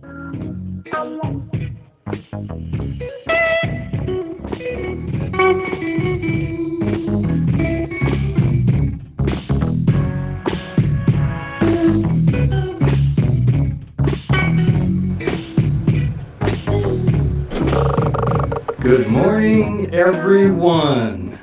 Good morning, everyone.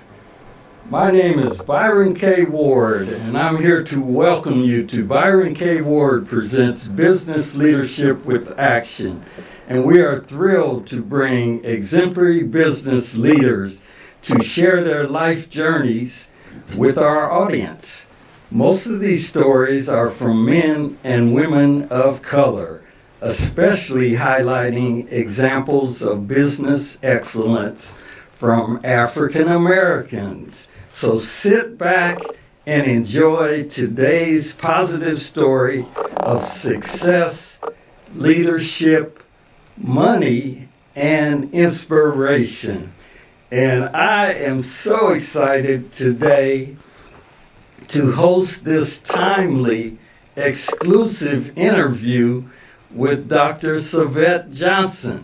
My name is Byron K. Ward, and I'm here to welcome you to Byron K. Ward Presents Business Leadership with Action. And we are thrilled to bring exemplary business leaders to share their life journeys with our audience. Most of these stories are from men and women of color, especially highlighting examples of business excellence from African Americans. So sit back and enjoy today's positive story of success, leadership, money, and inspiration. And I am so excited today to host this timely, exclusive interview with Dr. Sevet Johnson.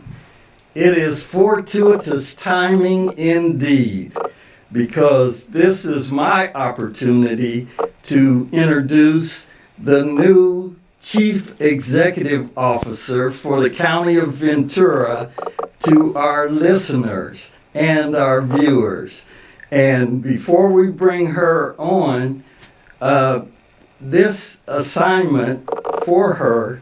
It is fortuitous timing indeed, because this is my opportunity to introduce the new Chief Executive Officer for the County of Ventura to our listeners and our viewers. And before we bring her on, this assignment for her,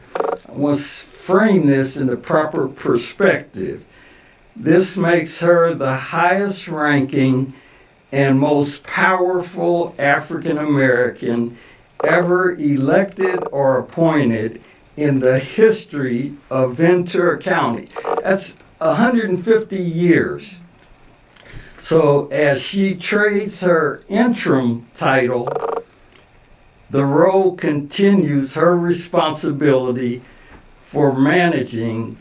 I want to frame this in the proper perspective. This makes her the highest ranking and most powerful African American ever elected or appointed in the history of Ventura County. That's 150 years. So as she trades her interim title, the role continues her responsibility for managing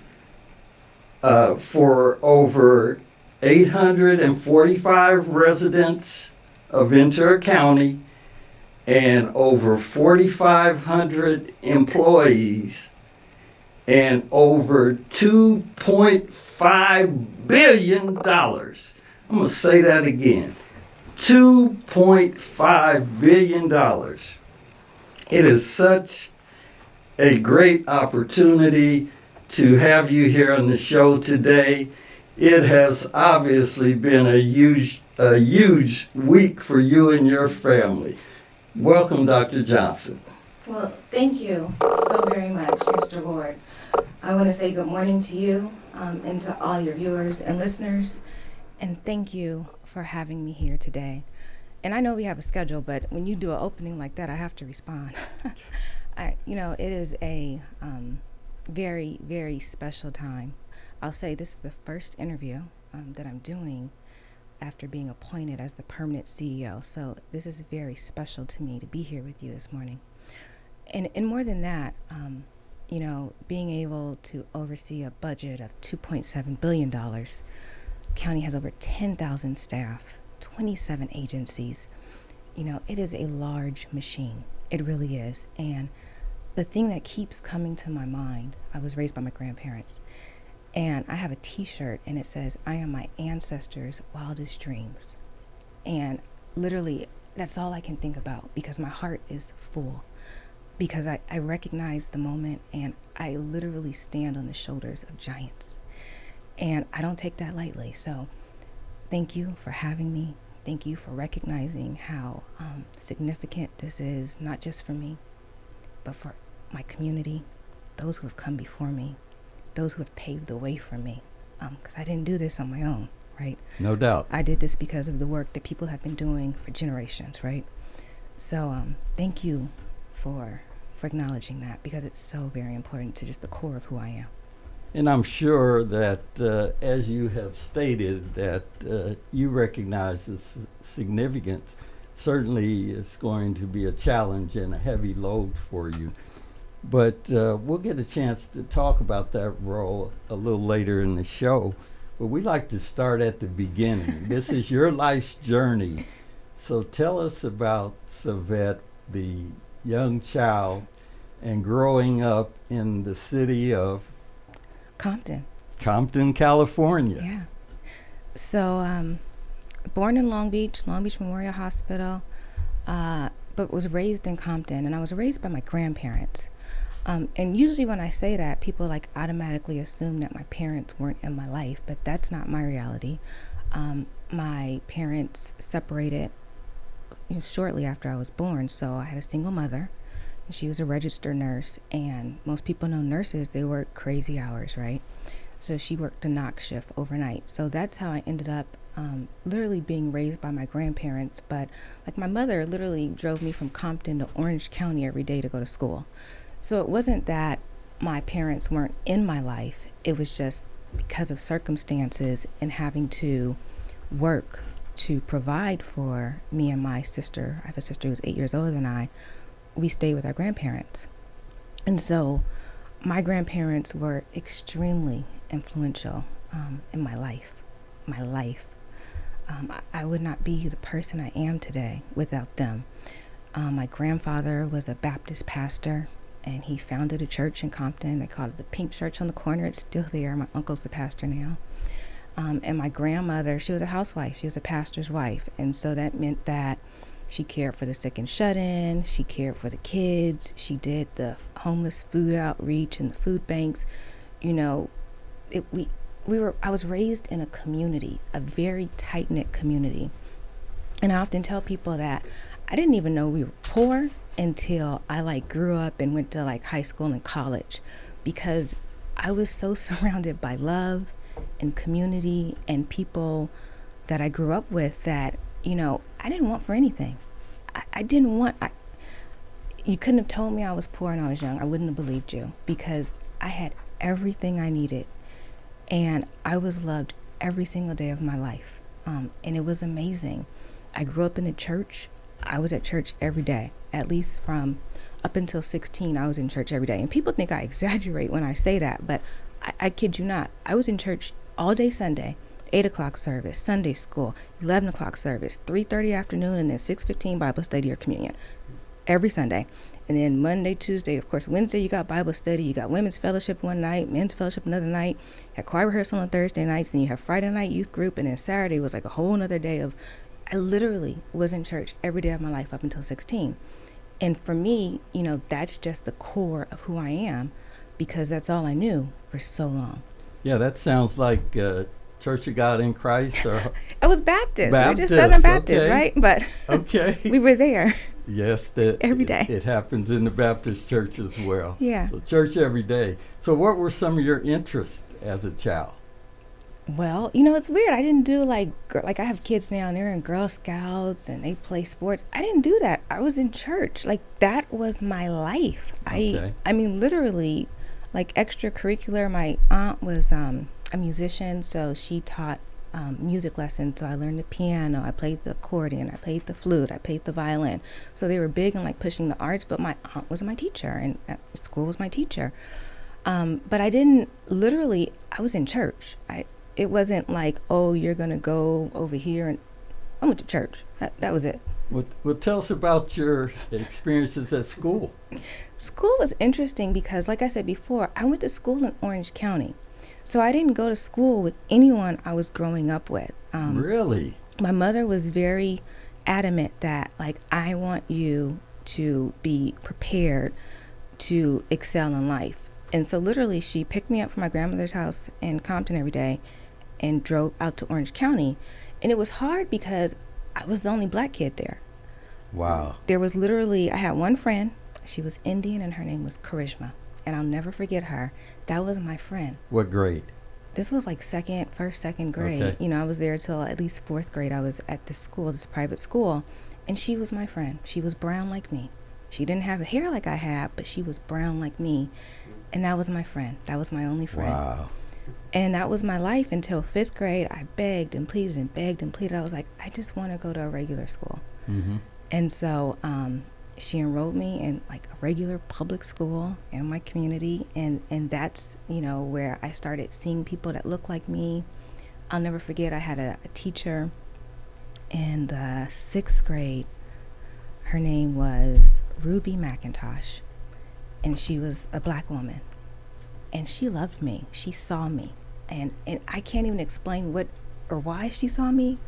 for over 845 residents of Ventura County and over 4,500 employees and over $2.5 billion. I'm going to say that again. $2.5 billion. It is such a great opportunity to have you here on the show today. It has obviously been a huge week for you and your family. Welcome, Dr. Johnson. Well, thank you so very much, Mr. Ward. I want to say good morning to you and to all your viewers and listeners, and thank you for having me here today. And I know we have a schedule, but when you do an opening like that, I have to respond. It is a very, very special time. I'll say this is the first interview that I'm doing after being appointed as the permanent CEO. So this is very special to me to be here with you this morning. And more than that, being able to oversee a budget of $2.7 billion, county has over 10,000 staff, 27 agencies. It is a large machine. It really is. And the thing that keeps coming to my mind, I was raised by my grandparents, and I have a t-shirt and it says, "I am my ancestors' wildest dreams." And literally, that's all I can think about, because my heart is full, because I recognize the moment and I literally stand on the shoulders of giants. And I don't take that lightly. So thank you for having me. Thank you for recognizing how significant this is, not just for me, but for my community, those who have come before me, those who have paved the way for me, because I didn't do this on my own, right? No doubt. I did this because of the work that people have been doing for generations, right? So thank you for acknowledging that, because it's so very important to just the core of who I am. And I'm sure that, as you have stated, that you recognize the significance. Certainly it's going to be a challenge and a heavy load for you. But we'll get a chance to talk about that role a little later in the show. But we like to start at the beginning. This is your life's journey. So tell us about Sevet, the young child, and growing up in the city of Compton. Compton, California. Yeah. So, born in Long Beach Memorial Hospital, but was raised in Compton, and I was raised by my grandparents. And usually when I say that, people like automatically assume that my parents weren't in my life, but that's not my reality. My parents separated shortly after I was born, so I had a single mother. She was a registered nurse, and most people know nurses, they work crazy hours, right? So she worked a knock shift overnight. So that's how I ended up literally being raised by my grandparents. But like my mother literally drove me from Compton to Orange County every day to go to school. So it wasn't that my parents weren't in my life. It was just because of circumstances and having to work to provide for me and my sister. I have a sister who's 8 years older than I. We stayed with our grandparents. And so my grandparents were extremely influential in my life. I would not be the person I am today without them. My grandfather was a Baptist pastor, and he founded a church in Compton. They called it the Pink Church on the corner. It's still there. My uncle's the pastor now. And my grandmother, she was a housewife. She was a pastor's wife. And so that meant that she cared for the sick and shut-in. She cared for the kids. She did the homeless food outreach and the food banks. You know, I was raised in a community, a very tight-knit community. And I often tell people that I didn't even know we were poor until I grew up and went to high school and college, because I was so surrounded by love and community and people that I grew up with that, I didn't want for anything. You couldn't have told me I was poor when I was young. I wouldn't have believed you, because I had everything I needed, and I was loved every single day of my life. And it was amazing. I grew up in the church. I was at church every day, at least from up until 16, I was in church every day. And people think I exaggerate when I say that, but I kid you not. I was in church all day Sunday, 8 o'clock service, Sunday school, 11 o'clock service, 3:30 afternoon, and then 6:15 Bible study or communion every Sunday. And then Monday, Tuesday, of course, Wednesday you got Bible study, you got women's fellowship one night, men's fellowship another night, you had choir rehearsal on Thursday nights, then you have Friday night youth group, and then Saturday was a whole nother day of, I literally was in church every day of my life up until 16. And for me, that's just the core of who I am, because that's all I knew for so long. Yeah, that sounds like Church of God in Christ. Or I was Baptist. We're just Southern Baptist, okay. Right? But okay, we were there. Yes, every day. It happens in the Baptist church as well. Yeah. So church every day. So what were some of your interests as a child? Well, it's weird. I didn't do I have kids now, and they're in Girl Scouts and they play sports. I didn't do that. I was in church. That was my life. Okay. I mean, literally, extracurricular. My aunt was a musician, so she taught music lessons. So I learned the piano, I played the accordion, I played the flute, I played the violin. So they were big on pushing the arts, but my aunt was my teacher, and at school was my teacher. But I didn't literally, I was in church. It wasn't oh, you're going to go over here, and I went to church. That was it. Well, tell us about your experiences at school. School was interesting because, like I said before, I went to school in Orange County. So I didn't go to school with anyone I was growing up with. Really? My mother was very adamant that, I want you to be prepared to excel in life. And so literally she picked me up from my grandmother's house in Compton every day and drove out to Orange County. And it was hard because I was the only black kid there. Wow. There was literally, I had one friend. She was Indian, and her name was Karishma. And I'll never forget her. That was my friend. What grade? This was first, second grade. Okay. I was there till at least fourth grade. I was at this school, this private school. And she was my friend. She was brown like me. She didn't have hair like I had, but she was brown like me. And that was my friend. That was my only friend. Wow. And that was my life until fifth grade. I begged and pleaded and begged and pleaded. I was like, I just want to go to a regular school. Mm-hmm. And so she enrolled me in a regular public school in my community. And that's, where I started seeing people that looked like me. I'll never forget, I had a teacher in the sixth grade. Her name was Ruby McIntosh. And she was a black woman. and she loved me. She saw me. And I can't even explain what or why she saw me,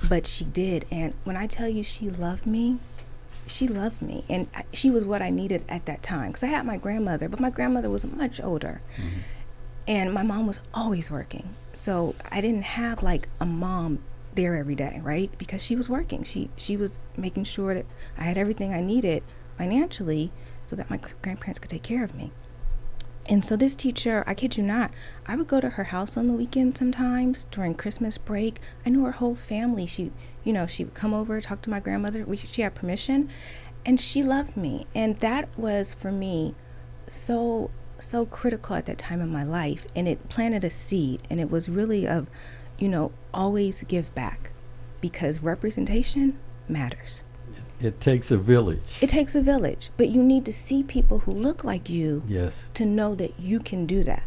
but she did. And when I tell you she loved me, and she was what I needed at that time. Because I had my grandmother, but my grandmother was much older. Mm-hmm. And my mom was always working. So I didn't have like a mom there every day, right? Because she was working. She was making sure that I had everything I needed financially so that my grandparents could take care of me. And so this teacher, I kid you not, I would go to her house on the weekend sometimes during Christmas break. I knew her whole family. She would come over, talk to my grandmother. She had permission, and she loved me. And that was, for me, so critical at that time in my life. And it planted a seed. And it was really of, always give back, because representation matters. It takes a village. It takes a village, but you need to see people who look like you. Yes. To know that you can do that,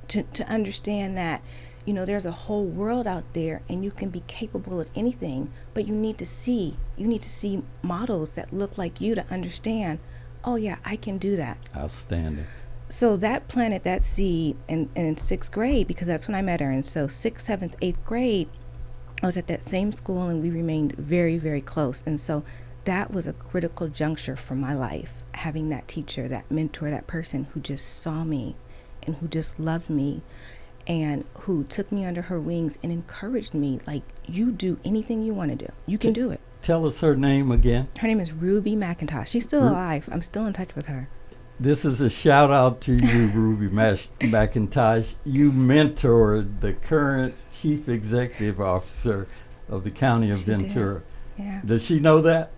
to understand that, there's a whole world out there and you can be capable of anything, but you need to see models that look like you to understand, oh yeah, I can do that. Outstanding. So that planted that seed in 6th grade, because that's when I met her. And so 6th, 7th, 8th grade, I was at that same school and we remained very, very close. And so that was a critical juncture for my life, having that teacher, that mentor, that person who just saw me and who just loved me and who took me under her wings and encouraged me, like, you do anything you want to do. You can do it. Tell us her name again. Her name is Ruby McIntosh. She's still alive. I'm still in touch with her. This is a shout out to you, Ruby McIntosh. You mentored the current chief executive officer of the County of Ventura. Yeah. Does she know that?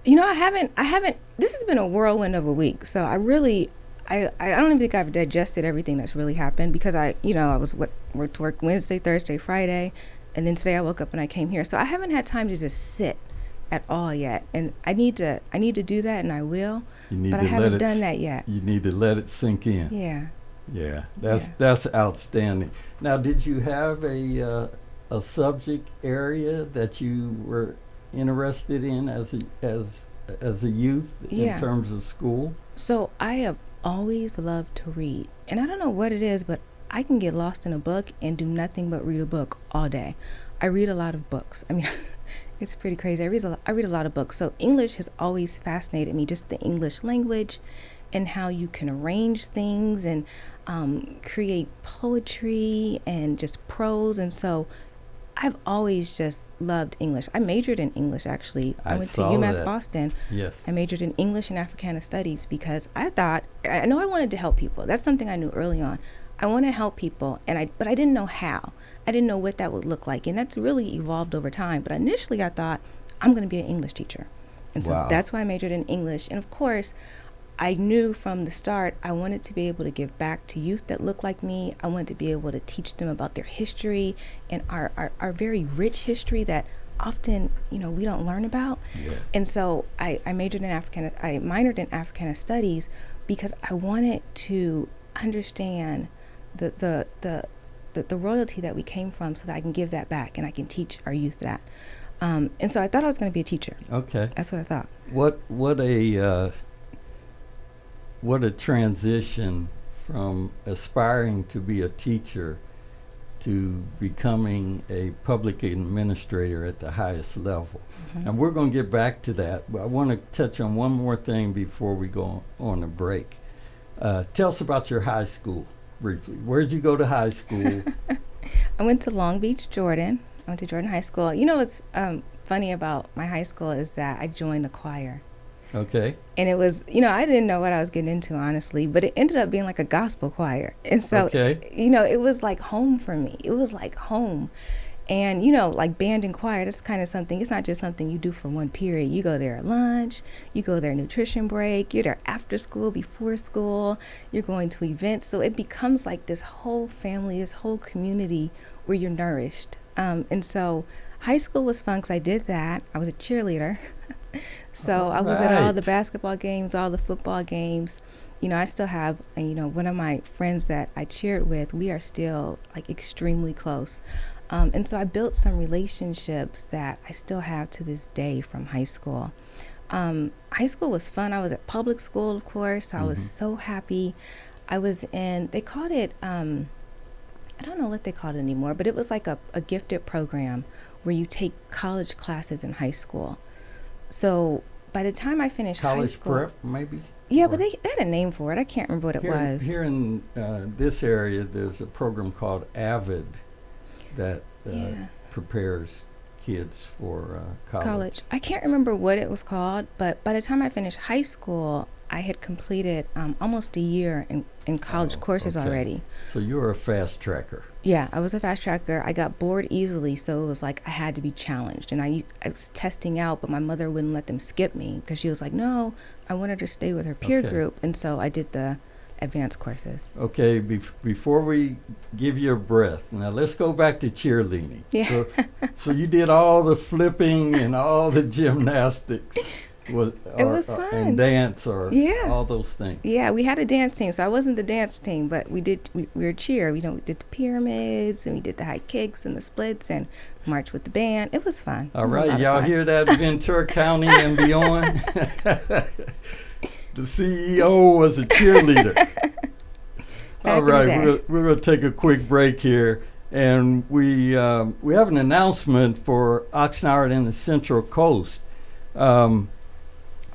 I haven't, this has been a whirlwind of a week. So I don't even think I've digested everything that's really happened, because I was worked to work Wednesday, Thursday, Friday, and then today I woke up and I came here. So I haven't had time to just sit at all yet. And I need to do that, and I will, but I haven't done that yet. You need to let it sink in. Yeah. Yeah, that's outstanding. Now, did you have a subject area that you were interested in as a youth in terms of school? So I have always loved to read, and I don't know what it is, but I can get lost in a book and do nothing but read a book all day. I read a lot of books. I mean, it's pretty crazy. I read a lot of books. So English has always fascinated me, just the English language and how you can arrange things and create poetry and just prose. And so I've always just loved English. I majored in English, actually. I went to UMass Boston. Yes. I majored in English and Africana Studies because I know I wanted to help people. That's something I knew early on. I want to help people, but I didn't know how. I didn't know what that would look like, and that's really evolved over time. But initially, I thought, I'm going to be an English teacher. And so that's why I majored in English. And of course, I knew from the start I wanted to be able to give back to youth that look like me. I wanted to be able to teach them about their history and our very rich history that often, we don't learn about. Yeah. And so I minored in Africana Studies because I wanted to understand the royalty that we came from, so that I can give that back and I can teach our youth that. And so I thought I was going to be a teacher. Okay. That's what I thought. What a transition from aspiring to be a teacher to becoming a public administrator at the highest level. Mm-hmm. And we're going to get back to that, but I want to touch on one more thing before we go on a break. Tell us about your high school briefly. Where did you go to high school? I went to Long Beach, Jordan. I went to Jordan High School. What's funny about my high school is that I joined the choir. Okay. And it was, I didn't know what I was getting into, honestly, but it ended up being like a gospel choir. And so, it was like home for me. It was like home. And, like band and choir, that's kind of something, it's not just something you do for one period. You go there at lunch, you go there nutrition break, you're there after school, before school, you're going to events. So it becomes like this whole family, this whole community where you're nourished. And so high school was fun because I did that. I was a cheerleader. So I was at all the basketball games, all the football games. I still have, one of my friends that I cheered with, we are still like extremely close. And so I built some relationships that I still have to this day from high school. High school was fun. I was at public school, of course. So I was so happy. I was in, they called it, I don't know what they call it anymore, but it was like a gifted program where you take college classes in high school. So by the time I finished high College school, prep, maybe? yeah, Or but they had a name for it. I can't remember what it was. Here in this area, there's a program called AVID that Yeah. prepares kids for college. I can't remember what it was called, but by the time I finished high school, I had completed almost a year in college courses okay. already. So you were a fast tracker. Yeah, I was a fast tracker. I got bored easily, so it was like I had to be challenged. And I was testing out, but my mother wouldn't let them skip me because she was like, no, I wanted to stay with her peer Okay. group. And so I did the advanced courses. Okay, before we give you a breath, now let's go back to cheerleading. Yeah. So you did all the flipping and all the gymnastics. It was fun. And dance Yeah. all those things. Yeah, we had a dance team. So I wasn't the dance team, but we were cheer. We did the pyramids and we did the high kicks and the splits and marched with the band. It was fun. All It was a lot right, of y'all fun. hear that, Ventura County and beyond? The CEO was a cheerleader. All in the right, day. we're going to take a quick break here. And we have an announcement for Oxnard and the Central Coast.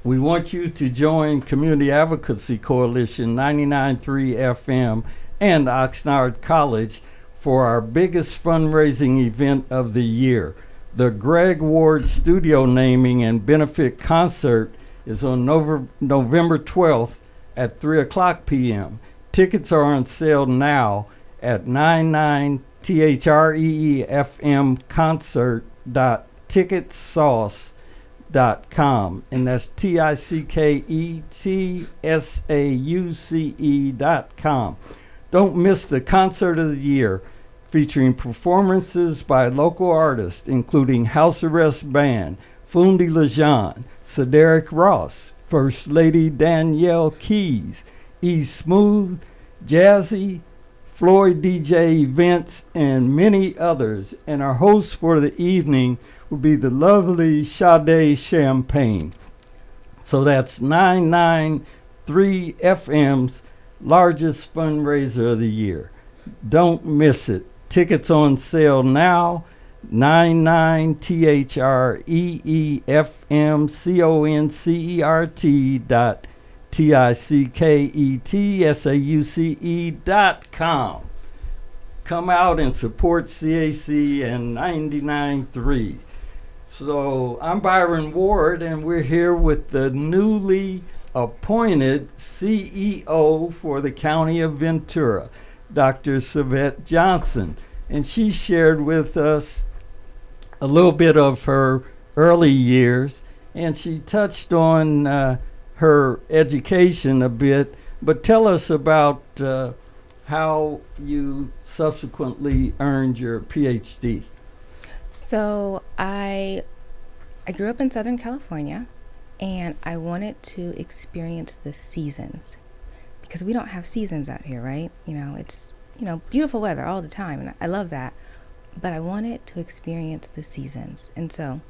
We want you to join Community Advocacy Coalition 99.3 FM and Oxnard College for our biggest fundraising event of the year. The Greg Ward Studio Naming and Benefit Concert is on November 12th at 3 o'clock p.m. Tickets are on sale now at 99threefmconcert.ticketsauce.com, and that's TICKETSAUCE.com. Don't miss the concert of the year, featuring performances by local artists including House Arrest Band, Fundi Lejean, Cedric Ross, First Lady Danielle Keys, E. Smooth, Jazzy, Floyd DJ Events, and many others. And our host for the evening will be the lovely Sade Champagne. So that's 993 FM's largest fundraiser of the year. Don't miss it. Tickets on sale now. 99THREEFMCONCERTTICKETSAUCE.com. Come out and support CAC and 99.3. So I'm Byron Ward, and we're here with the newly appointed CEO for the County of Ventura, Dr. Sevet Johnson. And she shared with us a little bit of her early years, and she touched on her education a bit. But tell us about how you subsequently earned your PhD. So I grew up in Southern California, and I wanted to experience the seasons because we don't have seasons out here, right? It's beautiful weather all the time, and I love that. But I wanted to experience the seasons, and so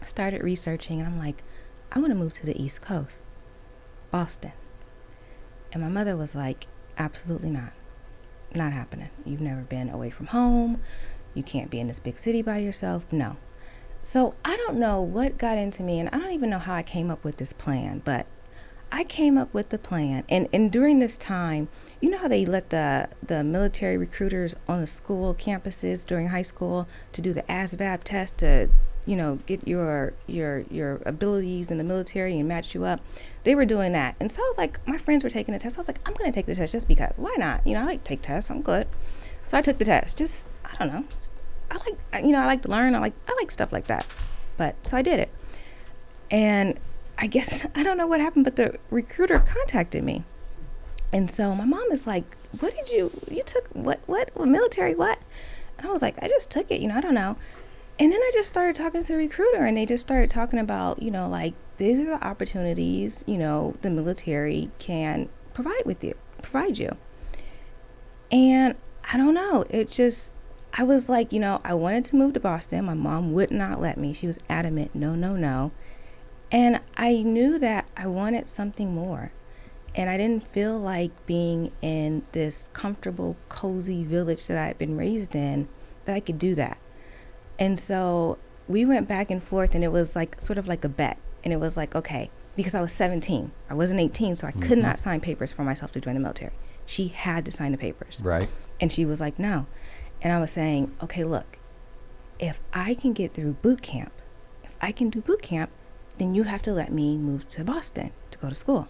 I started researching, and I'm like, I want to move to the East Coast, Boston. And my mother was like, absolutely not happening. You've never been away from home. You can't be in this big city by yourself. No. So I don't know what got into me, and I don't even know how I came up with this plan, but I came up with the plan. And during this time, you know how they let the military recruiters on the school campuses during high school to do the Asvab Test to, get your abilities in the military and match you up? They were doing that. And so I was like, my friends were taking the test. I was like, I'm going to take the test just because. Why not? I like to take tests. I'm good. So I took the test. I don't know. I like to learn. I like stuff like that. But so I did it. And I guess, I don't know what happened, but the recruiter contacted me. And so my mom is like, what did you took, what, military, what? And I was like, I just took it, I don't know. And then I just started talking to the recruiter, and they just started talking about, like, these are the opportunities, the military can provide you. And I don't know, I was like, I wanted to move to Boston. My mom would not let me. She was adamant, no. And I knew that I wanted something more. And I didn't feel like being in this comfortable, cozy village that I had been raised in, that I could do that. And so we went back and forth, and it was like sort of like a bet. And it was like, okay, because I was 17. I wasn't 18, so I could not sign papers for myself to join the military. She had to sign the papers. Right. And she was like, no. And I was saying, okay, look, if I can get through boot camp, if I can do boot camp, then you have to let me move to Boston to go to school.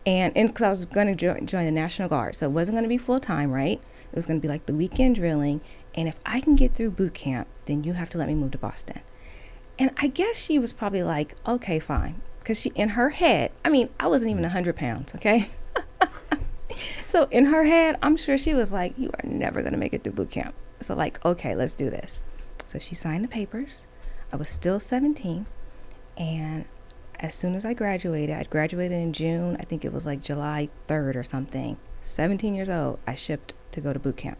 And because I was going to join the National Guard, so it wasn't going to be full-time, right? It was going to be like the weekend drilling. And if I can get through boot camp, then you have to let me move to Boston. And I guess she was probably like, okay, fine. Because she, in her head, I mean, I wasn't even 100 pounds, okay? So in her head, I'm sure she was like, you are never going to make it through boot camp. So like, okay, let's do this. So she signed the papers. I was still 17. And as soon as I graduated in June. I think it was like July 3rd or something. 17 years old, I shipped to go to boot camp.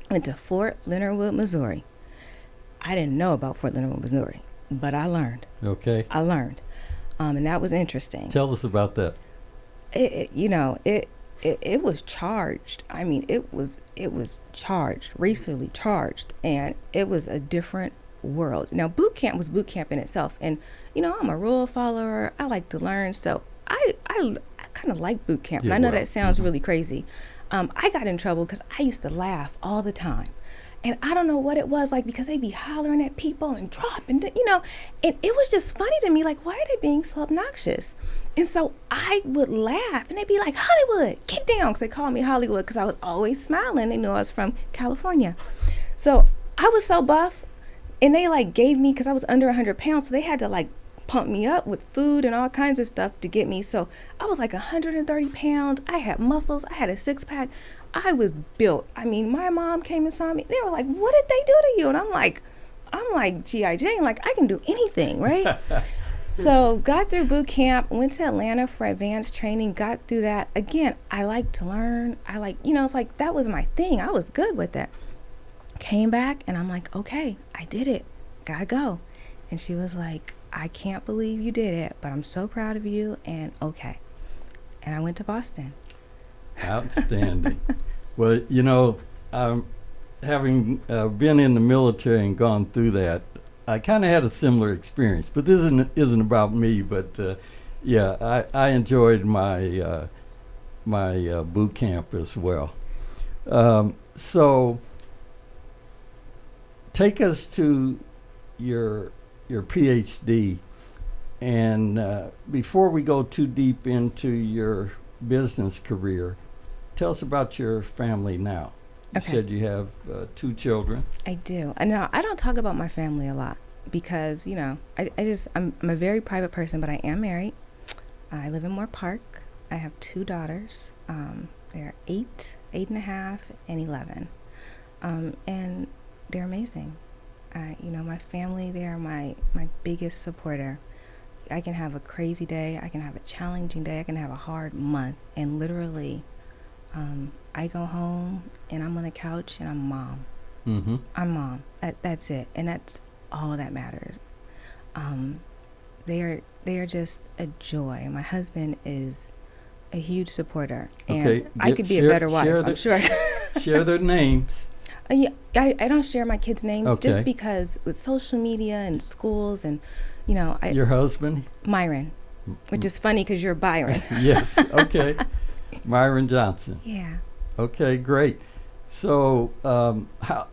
Went to Fort Leonard Wood, Missouri. I didn't know about Fort Leonard Wood, Missouri, but I learned. Okay. I learned. And that was interesting. Tell us about that. It was charged. I mean, it was charged, racially charged, and it was a different world. Now, boot camp was boot camp in itself, and I'm a rule follower. I like to learn, so I kind of like boot camp. And I know that sounds really crazy. I got in trouble because I used to laugh all the time. And I don't know what it was like, because they'd be hollering at people and dropping, and it was just funny to me, like, why are they being so obnoxious? And so I would laugh, and they'd be like, Hollywood, get down, because they called me Hollywood because I was always smiling. They knew I was from California. So I was so buff, and they like gave me, because I was under 100 pounds, so they had to like pump me up with food and all kinds of stuff to get me. So I was like 130 pounds. I had muscles. I had a six-pack. I was built. I mean, my mom came and saw me. They were like, what did they do to you? And I'm like G.I. Jane, like I can do anything, right? So got through boot camp, went to Atlanta for advanced training, got through that. Again, I like to learn. I like, it's like that was my thing. I was good with that. Came back and I'm like, okay, I did it. Gotta go. And she was like, I can't believe you did it, but I'm so proud of you, and okay. And I went to Boston. Outstanding. Well, having been in the military and gone through that, I kind of had a similar experience. But this isn't about me. But I enjoyed my my boot camp as well. So take us to your PhD, and before we go too deep into your business career, tell us about your family now. You said you have 2 children. I do. And now I don't talk about my family a lot because, I'm a very private person, but I am married. I live in Moore Park. I have 2 daughters. They're 8 and a half, and 11. And they're amazing. My family, they are my biggest supporter. I can have a crazy day. I can have a challenging day. I can have a hard month. And literally, I go home and I'm on the couch and I'm mom. Mm-hmm. I'm mom. That's it. And that's all that matters. They are just a joy. My husband is a huge supporter. And I could be a better wife, I'm sure. Share their names. I don't share my kids' names just because with social media and schools and, your husband? Myron, which is funny because you're Byron. Yes, okay. Byron Johnson. Yeah. Okay, great. So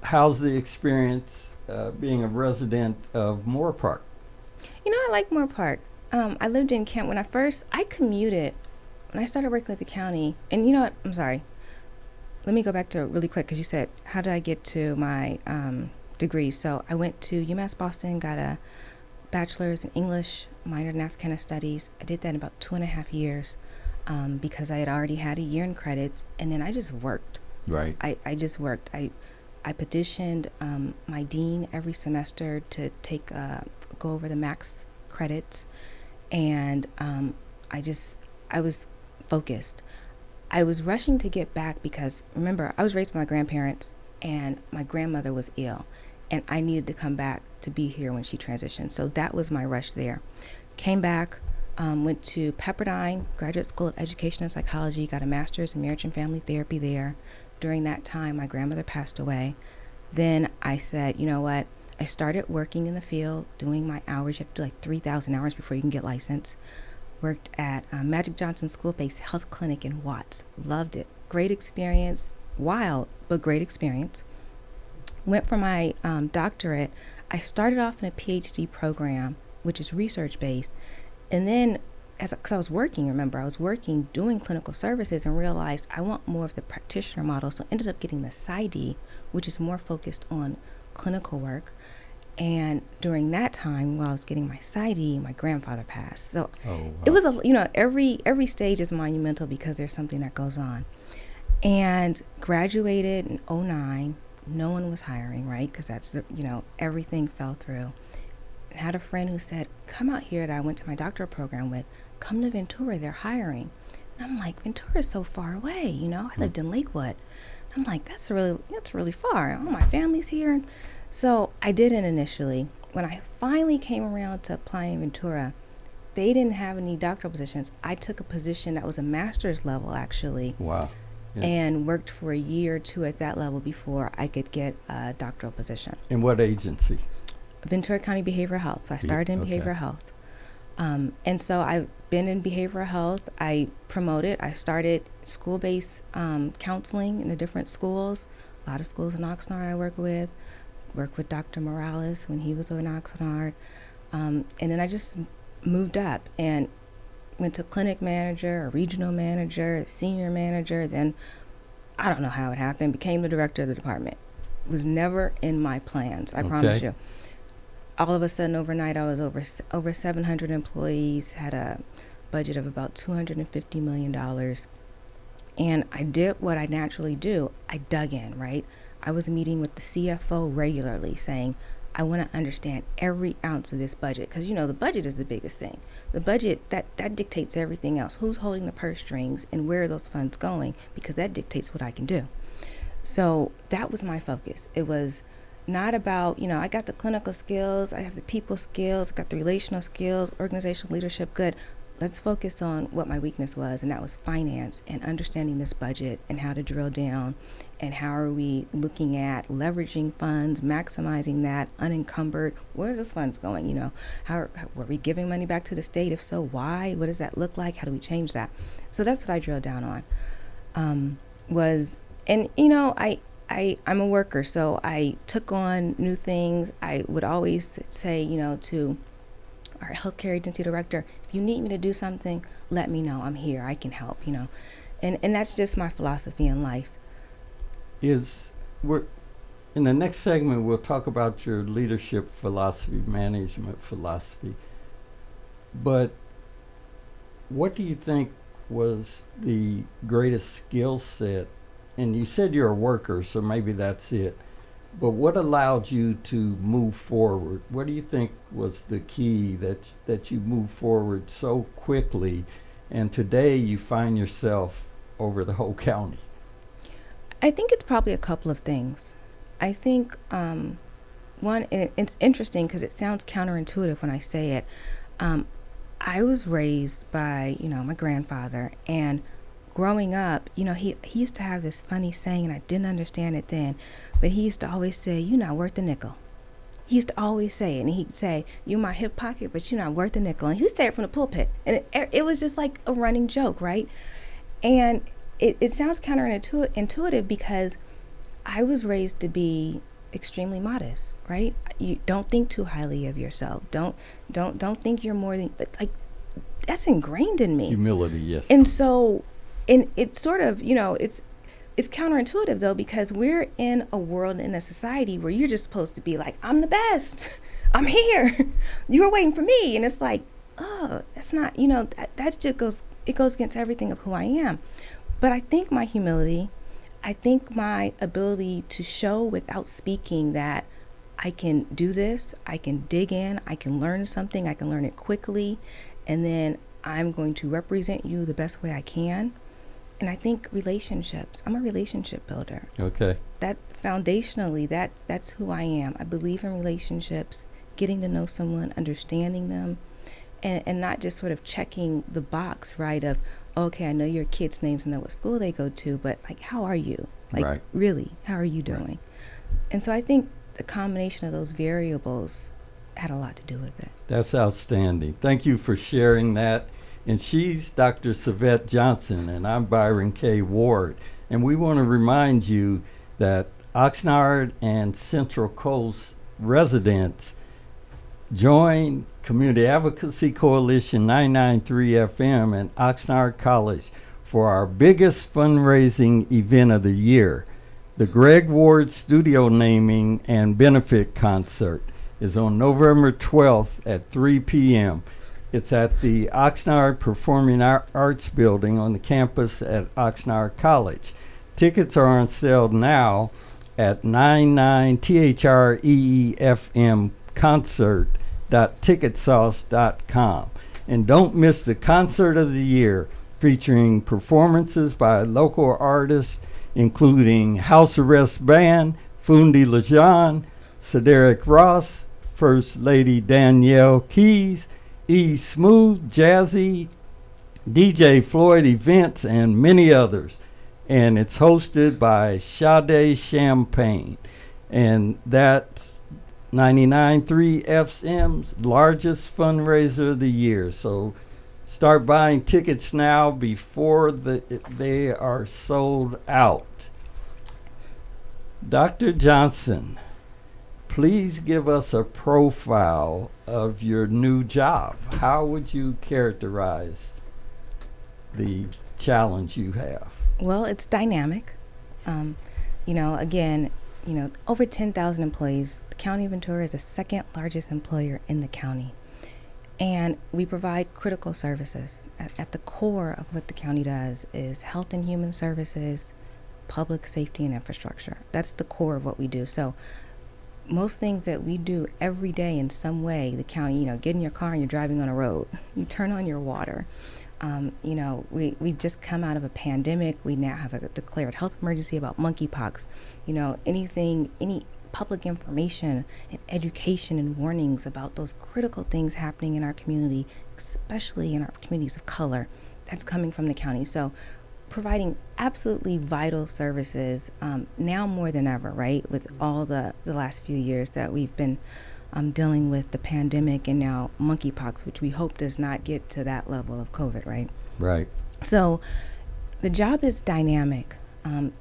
how's the experience being a resident of Moore Park? I like Moore Park. I lived in Kent. When I commuted, when I started working with the county, and you know what, I'm sorry. Let me go back to it really quick because you said, how did I get to my degree? So I went to UMass Boston, got a bachelor's in English, minored in Africana Studies. I did that in about 2.5 years because I had already had a year in credits, and then I just worked. Right. I just worked. I petitioned my dean every semester to go over the max credits, and I was focused. I was rushing to get back because, remember, I was raised by my grandparents, and my grandmother was ill, and I needed to come back to be here when she transitioned. So that was my rush there. Came back, Went to Pepperdine Graduate School of Education and Psychology, got a master's in marriage and family therapy there. During that time, my grandmother passed away. Then I said, you know what? I started working in the field, doing my hours. You have to do like 3,000 hours before you can get licensed. Worked at Magic Johnson School-Based Health Clinic in Watts. Loved it. Great experience. Wild, but great experience. Went for my doctorate. I started off in a PhD program, which is research-based. And then, because I was working, remember, I was working doing clinical services and realized I want more of the practitioner model. So ended up getting the PsyD, which is more focused on clinical work. And during that time, while I was getting my PsyD, my grandfather passed. So It was, every stage is monumental because there's something that goes on. And graduated in 2009. No one was hiring, right? Because that's, everything fell through. And had a friend who said, come out here that I went to my doctoral program with, come to Ventura, they're hiring. And I'm like, Ventura is so far away, I lived in Lakewood. I'm like, that's really far. All my family's here. And so I didn't initially. When I finally came around to applying in Ventura, they didn't have any doctoral positions. I took a position that was a master's level, actually. Wow. Yeah. And worked for a year or two at that level before I could get a doctoral position. In what agency? Ventura County Behavioral Health. So I started in behavioral health. And so I've been in behavioral health. I promoted. I started school-based counseling in the different schools. A lot of schools in Oxnard I work with Dr. Morales when he was in Oxnard. And then I just moved up and went to clinic manager, a regional manager, a senior manager. Then, I don't know how it happened, became the director of the department. It was never in my plans, I promise you. All of a sudden, overnight, I was over 700 employees, had a budget of about $250 million. And I did what I naturally do. I dug in, right? I was meeting with the CFO regularly saying, I want to understand every ounce of this budget. Because, the budget is the biggest thing. The budget, that dictates everything else. Who's holding the purse strings and where are those funds going? Because that dictates what I can do. So that was my focus. It was not about, I got the clinical skills, I have the people skills, I got the relational skills, organizational leadership, good. Let's focus on what my weakness was, and that was finance and understanding this budget and how to drill down and how are we looking at leveraging funds, maximizing that, unencumbered. Where are those funds going? How were we giving money back to the state? If so, why? What does that look like? How do we change that? So that's what I drilled down on. I'm a worker, so I took on new things. I would always say, to our healthcare agency director, if you need me to do something, let me know. I'm here. I can help, And that's just my philosophy in life. We're in the next segment, we'll talk about your leadership philosophy, management philosophy. But what do you think was the greatest skill set? And you said you're a worker, so maybe that's it. But what allowed you to move forward? What do you think was the key that you moved forward so quickly, and today you find yourself over the whole county? I think it's probably a couple of things. I think one, and it's interesting because it sounds counterintuitive when I say it. I was raised by, my grandfather, and growing up, he used to have this funny saying, and I didn't understand it then, but he used to always say, "You're not worth a nickel." He used to always say it, and he'd say, "You're my hip pocket, but you're not worth a nickel." And he'd say it from the pulpit, and it was just like a running joke, right? And it sounds counterintuitive because I was raised to be extremely modest, right? You don't think too highly of yourself. Don't think you're more than, like, that's ingrained in me. Humility, yes. And so, and it's sort of, it's counterintuitive though, because we're in a world, in a society where you're just supposed to be like, I'm the best. I'm here. You're waiting for me. And it's like, oh, that's not, that just goes against everything of who I am. But I think my humility, I think my ability to show without speaking that I can do this, I can dig in, I can learn something, I can learn it quickly, and then I'm going to represent you the best way I can. And I think relationships, I'm a relationship builder. Okay. That foundationally, that's who I am. I believe in relationships, getting to know someone, understanding them, and not just sort of checking the box, right, of, okay, I know your kids' names, I know what school they go to, but like, how are you? Like, Right. really, how are you doing? Right. And so I think the combination of those variables had a lot to do with it. That's outstanding. Thank you for sharing that. And she's Dr. Sevet Johnson, and I'm Byron K. Ward. And we want to remind you that Oxnard and Central Coast residents join Community Advocacy Coalition 993 FM and Oxnard College for our biggest fundraising event of the year. The Greg Ward Studio Naming and Benefit Concert is on November 12th at 3 p.m. It's at the Oxnard Performing Arts Building on the campus at Oxnard College. Tickets are on sale now at 99THREFMconcert.ticketsauce.com. And don't miss the concert of the year, featuring performances by local artists including House Arrest Band, Fundi Lejean, Cedric Ross, First Lady Danielle Keys, E. Smooth, Jazzy, DJ Floyd Events, and many others. And it's hosted by Sade Champagne. And that's 99.3 FM's largest fundraiser of the year. So start buying tickets now before they are sold out. Dr. Johnson, please give us a profile of your new job. How would you characterize the challenge you have? Well, it's dynamic. Again, over 10,000 employees. The County of Ventura is the second largest employer in the county. And we provide critical services. At the core of what the county does is health and human services, public safety and infrastructure. That's the core of what we do. So most things that we do every day in some way, the county, get in your car and you're driving on a road. You turn on your water. We've just come out of a pandemic. We now have a declared health emergency about monkeypox. Any public information and education and warnings about those critical things happening in our community, especially in our communities of color, that's coming from the county. So providing absolutely vital services now more than ever, right? With all the last few years that we've been dealing with the pandemic and now monkeypox, which we hope does not get to that level of COVID, right? Right. So the job is dynamic.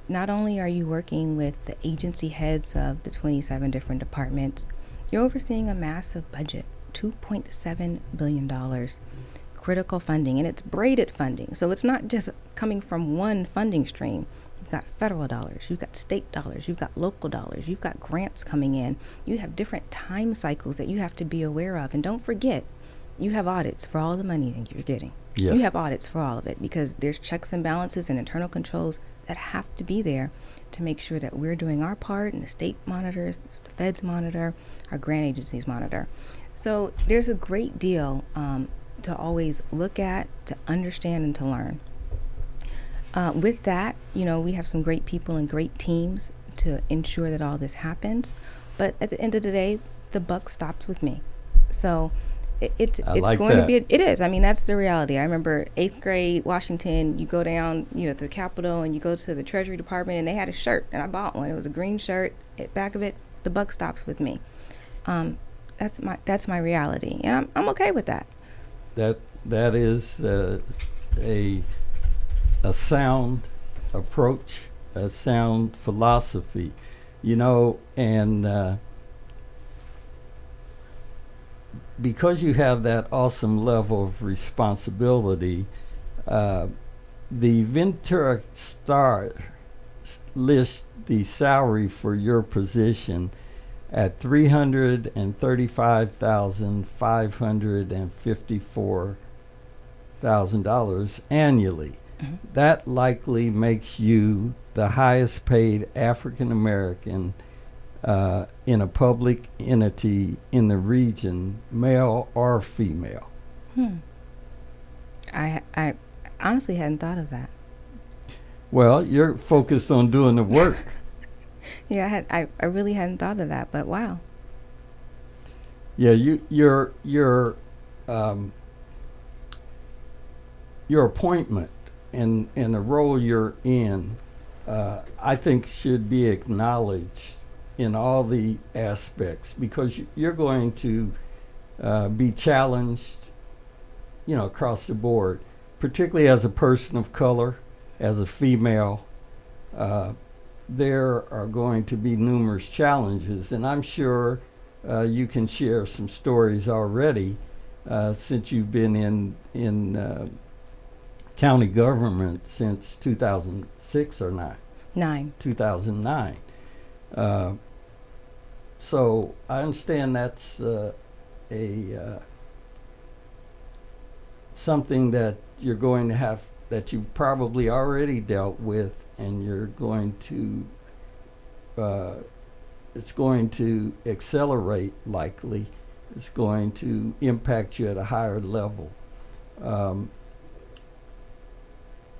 Not only are you working with the agency heads of the 27 different departments, you're overseeing a massive budget, $2.7 billion, critical funding, and it's braided funding. So it's not just coming from one funding stream. You've got federal dollars, you've got state dollars, you've got local dollars, you've got grants coming in. You have different time cycles that you have to be aware of. And don't forget, you have audits for all the money that you're getting. Yes. You have audits for all of it because there's checks and balances and internal controls that have to be there to make sure that we're doing our part, and the state monitors, the feds monitor, our grant agencies monitor. So there's a great deal to always look at, to understand, and to learn. With that, we have some great people and great teams to ensure that all this happens. But at the end of the day, the buck stops with me. So it's like going that. to be, it is. I mean, that's the reality. I remember 8th grade, Washington, you go down, to the Capitol and you go to the Treasury Department and they had a shirt and I bought one. It was a green shirt. At back of it, the buck stops with me. That's my reality. And I'm okay with that. That is a sound approach, a sound philosophy, and because you have that awesome level of responsibility, the Ventura Star lists the salary for your position at $335,554 annually. Mm-hmm. That likely makes you the highest paid African American in a public entity in the region, male or female. I honestly hadn't thought of that. Well, you're focused on doing the work. Yeah, I really hadn't thought of that, but wow. Yeah, your your appointment and the role you're in, I think should be acknowledged in all the aspects, because you're going to be challenged, across the board, particularly as a person of color, as a female. There are going to be numerous challenges, and I'm sure you can share some stories already, since you've been in county government since 2006 or not? 2009. So I understand that's something that you're going to have, that you've probably already dealt with, and you're going to, it's going to accelerate likely. It's going to impact you at a higher level.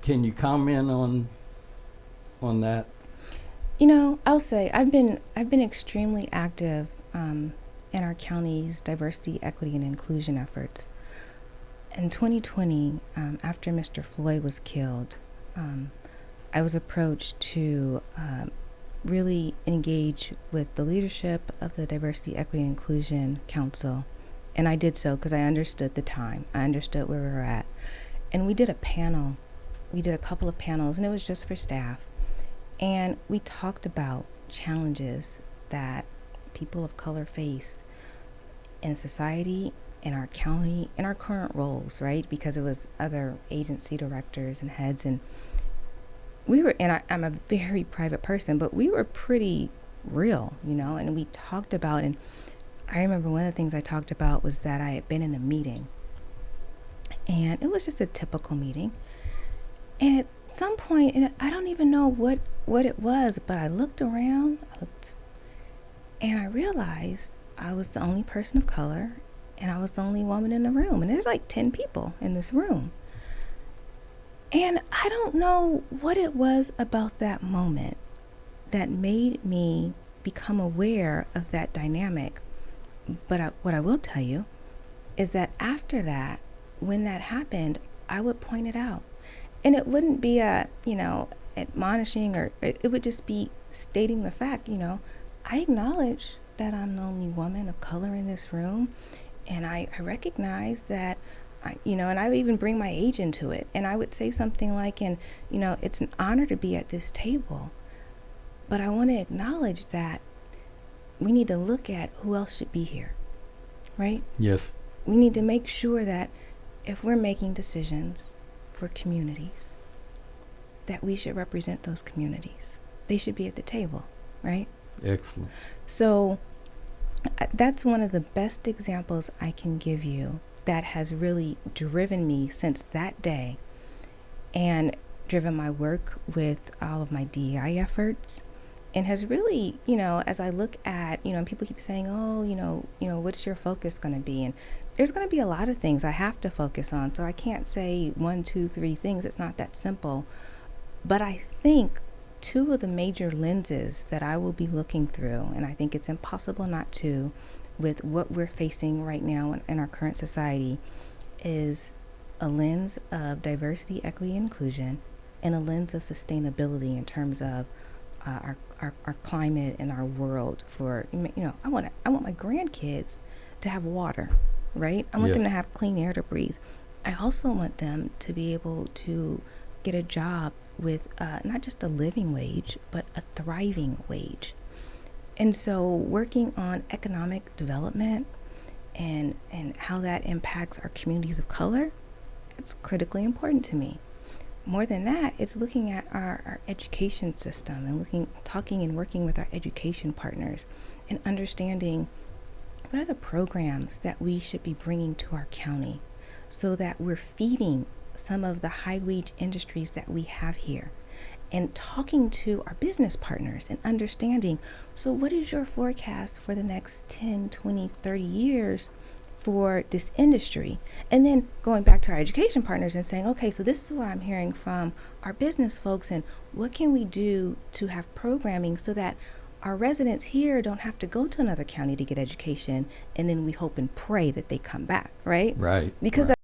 Can you comment on that? I'll say I've been extremely active in our county's diversity, equity, and inclusion efforts. In 2020, after Mr. Floyd was killed, I was approached to really engage with the leadership of the Diversity, Equity, and Inclusion Council. And I did so because I understood the time. I understood where we were at. And we did a panel. We did a couple of panels, and it was just for staff. And we talked about challenges that people of color face in society, in our county, in our current roles, right? Because it was other agency directors and heads, and we were, and I'm a very private person, but we were pretty real, and we talked about, and I remember one of the things I talked about was that I had been in a meeting, and it was just a typical meeting. And at some point, and I don't even know what it was, but I looked around, and I realized I was the only person of color, and I was the only woman in the room. And there's like 10 people in this room. And I don't know what it was about that moment that made me become aware of that dynamic. But what I will tell you is that after that, when that happened, I would point it out. And it wouldn't be admonishing, or it would just be stating the fact, I acknowledge that I'm the only woman of color in this room. And I recognize that, and I would even bring my age into it. And I would say something like, it's an honor to be at this table, but I want to acknowledge that we need to look at who else should be here, right? Yes. We need to make sure that if we're making decisions for communities, that we should represent those communities. They should be at the table, right? Excellent. So that's one of the best examples I can give you that has really driven me since that day, and driven my work with all of my DEI efforts, and has really, as I look at, and people keep saying, what's your focus going to be? And there's going to be a lot of things I have to focus on. So I can't say 1, 2, 3 things. It's not that simple. But I think 2 of the major lenses that I will be looking through, and I think it's impossible not to, with what we're facing right now in our current society, is a lens of diversity, equity, and inclusion, and a lens of sustainability in terms of our climate and our world. For I want my grandkids to have water, right? I want them to have clean air to breathe. I also want them to be able to get a job with not just a living wage, but a thriving wage. And so working on economic development and how that impacts our communities of color, it's critically important to me. More than that, it's looking at our education system and talking and working with our education partners and understanding what are the programs that we should be bringing to our county so that we're feeding some of the high wage industries that we have here, and talking to our business partners and understanding, so what is your forecast for the next 10, 20, 30 years for this industry? And then going back to our education partners and saying, okay, so this is what I'm hearing from our business folks, and what can we do to have programming so that our residents here don't have to go to another county to get education, and then we hope and pray that they come back, right? Right. Because right.